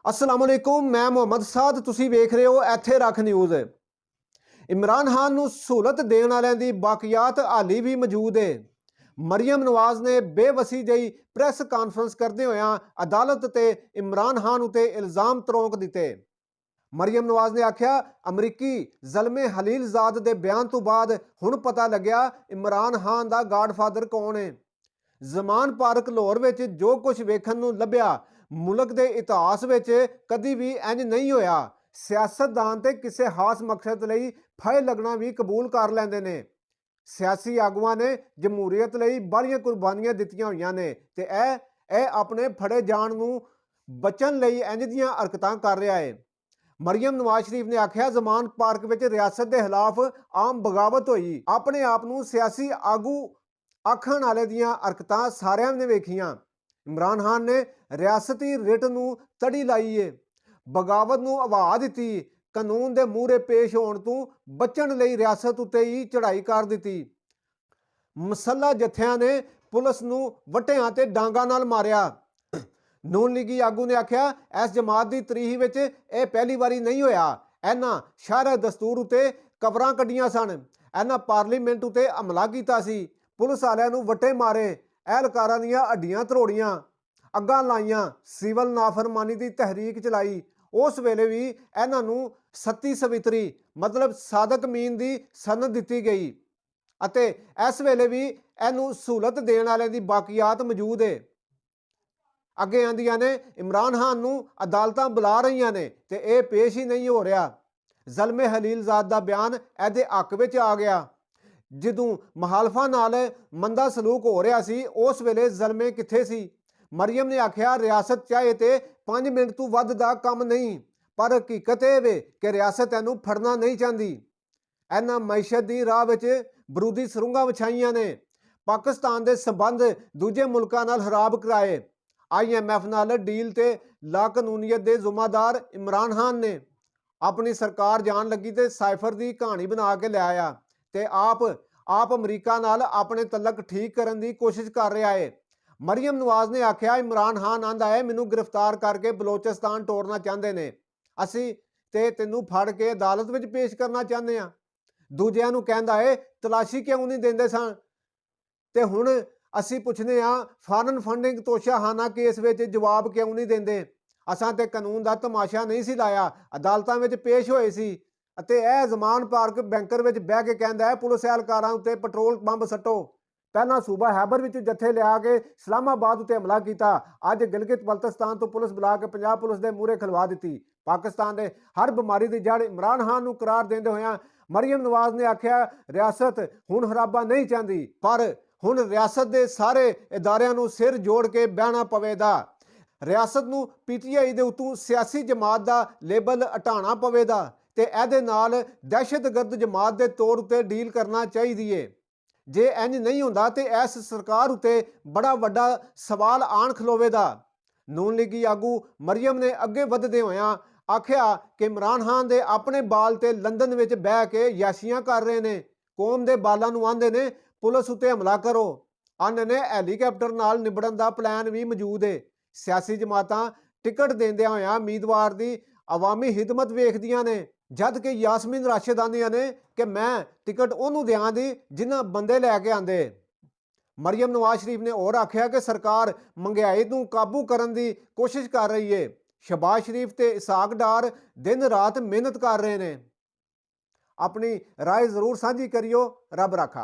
अस्सलाम वालेकुम, मैं मुहम्मद साद, तुसी वेख रहे हो इत्थे रख न्यूज़। इमरान खान नूं सहूलत देण वालिਆਂ ਦੀ ਬਾਕੀਆਤ ਹਾਲੀ ਵੀ ਮੌਜੂਦ है। मरियम नवाज ने बेवसी जही प्रेस कॉन्फ्रेंस करते होया अदालत ते इमरान खान उत्ते इल्ज़ाम तरोक दिते। मरियम नवाज ने आख्या अमरीकी ज़लमे हलीलजाद के बयान तो बाद हुण पता लग्या इमरान खान का गाडफादर कौन है। जमान पार्क लाहौर विच जो कुछ वेखण नूं लभ्या मुल्क के इतिहास विच कदी भी इंज नहीं होया। सियासतदान ते किसी खास मकसद लई फए लगना भी कबूल कर लैंदे ने। सियासी आगुआं ने जमहूरीयत लई बड़ियां कुर्बानियां दित्तियां होईयां ने ते ਇਹ अपने फड़े जाण नूं बचण लई इंज दीयां हरकतां कर रहा है। मरियम नवाज शरीफ ने आख्या जमान पार्क विच रियासत के खिलाफ आम बगावत होई। अपने आप नूं सियासी आगू आखण वाले दीयां हरकतां सारियां ने वेखियां। इमरान खान ने रियासती रिट नूं तड़ी लाई है, बगावत नूं हवा दित्ती, कानून के मूहरे पेश होने तो बचण लई रियासत उत्ते ही चढ़ाई कर दी। मसला जत्थियां ने पुलिस नूं वटियां ते डांगां नाल मारिया। नून लीगी आगू ने आख्या इस जमात की तरीख विच यह पहली बारी नहीं होया। इन्हां शहर दस्तूर उत्ते कबरां कड्डियां सन, इन्हां पार्लीमेंट उत्ते हमला कीता सी, पुलिस वालियां नूं वटे मारे, एहलकारां दीयां हड्डियां तरोड़ियां, अग्गां लाइयां, सिविल नाफरमानी की तहरीक चलाई। उस वेले भी इन्हां नूं सत्ती सवित्री मतलब सादक मीन की सनद दी गई अते इस वेले भी इनू सहूलत देण वालिਆਂ ਦੀ बाकियात मौजूद है। अगे आंदियां ने इमरान खान नूं अदालतां बुला रहीआं ने ते यह पेश ही नहीं हो रहा। ज़लमे हलीलजाद का बयान इहदे हक विच आ गया। जदों मुखालफां नाल मंदा सलूक हो रहा सी उस वेले ज़लमे कित्थे सी। मरियम ने आख्या रियासत चाहे तो 5 मिनट तो वध दा काम नहीं, पर हकीकत यह वे कि रियासत इनू फड़ना नहीं चाहती। इन्हां मैशत की राह विच बरूदी सुरंगां विछाईयां ने, पाकिस्तान के संबंध दूजे मुल्कां नाल खराब कराए। IMF नाल डील ते लाकानूनीयत के जुम्मेदार इमरान खान ने अपनी सरकार जान लगी तो साइफर की कहानी बना के ले आया ते आप अमरीका नाल अपने तलक ठीक करने की कोशिश कर रहा है। मरियम नवाज ने आख्या इमरान खान आंदा है मैनू गिरफ्तार करके बलोचिस्तान टोरना चाहते हैं, असी ते तैनू फड़ के अदालत में पेश करना चाहते हैं। दूजिਆਂ ਨੂੰ कहता है तलाशी क्यों नहीं देंदे सन ते हुण असी पुछने फॉरन फंडिंग तोशाखाना केस में जवाब क्यों नहीं देंदे। असां ते कानून का तमाशा नहीं सी लाया, अदालतां में पेश होए सी अते यह जमान पार्क बैंकर में बह के कहता है पुलिस एहलकारां उत्ते पेट्रोल बंब सट्टो। पहला सूबा हैबर विच जत्थे लिया के इस्लामाबाद उत्ते हमला किया, अज गिलगित बल्तिस्तान तो पुलिस बुला के पंजाब पुलिस के मूहरे खलवा दी। पाकिस्तान के हर बीमारी की जड़ इमरान खान नूं करार देंदे होया मरियम नवाज ने आख्या रियासत हुण खराबा नहीं चाहती, पर हुण रियासत के सारे इदारियां नूं सिर जोड़ के बहना पवेगा। रियासत नूं PTI दे उत्तों सियासी जमात का लेबल हटाना पवेगा ते इहदे नाल दहशतगर्द जमात के तौर उत्ते डील करना चाहिए। जे इंज नहीं हुंदा ते इस सरकार उत्ते बड़ा वड्डा सवाल आण खलोवेगा। नून लीगी आगू मरियम ने अगे वधदे होया आख्या कि इमरान खान दे अपने बाल ते लंदन विच बह के याशियां कर रहे ने, कौम दे बालां नूं आंदे ने पुलिस उत्ते हमला करो। अन्य ने हैलीकैप्टर नाल निबड़न दा प्लान भी मौजूद है। सियासी जमातां टिकट देंदियां होया उम्मीदवार दी अवामी हिदमत वेखदियां ने, जद कि यासमीन राशिद आंदियां ने कि मैं टिकट उहनूं दियां दी जिन्हां बंदे लैके आंदे। मरियम नवाज शरीफ ने और आख्या कि सरकार महंगाई नूं काबू करने की कोशिश कर रही है। शहबाज शरीफ ते इसाक डार दिन रात मेहनत कर रहे हैं। अपनी राय जरूर साझी करियो। रब राखा।